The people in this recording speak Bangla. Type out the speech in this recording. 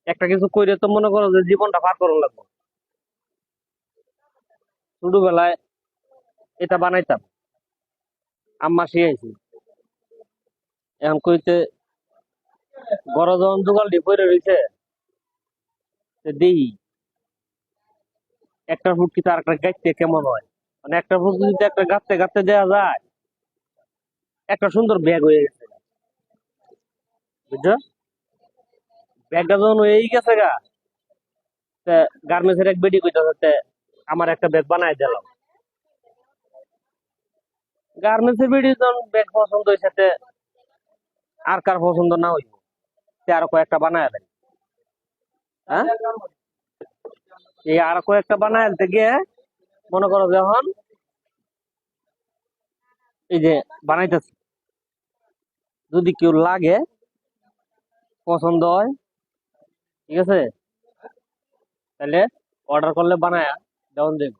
একটা কিছু কইরে তো মনে করো যে জীবনটা পার করা লাগবে। ছোটবেলায় এটা বানাইতাম, আম্মা শিখাইছি। এখন কইতে বড় যখন দোকান দিয়ে পড়ে রয়েছে, দেই একটা ফুটকি তো আরেকটা গাইতে কেমন হয়। মানে একটা ফুটকি যদি একটা গাছতে গাছতে দেওয়া যায়, একটা সুন্দর ব্যাগ হয়ে গেছে, বুঝছো? ব্যাগটা যখন হয়ে গেছে গা, গার্মেন্টসের এক বেডি কইতে আমার একটা ব্যাগ বানায় দিলাম। গার্মেন্টসের বেডি যখন ব্যাগ পছন্দ হয়েছে, আর কার পছন্দ না হইব, সে আরো কয়েকটা বানায় দেয়। হ্যাঁ, এই আর কয়েকটা বানায় আনতে গিয়ে মনে করো যখন এই যে বানাইতেছে, যদি কেউ লাগে, পছন্দ হয়, ঠিক আছে, তাহলে অর্ডার করলে বানায় দেওয়া যাবে।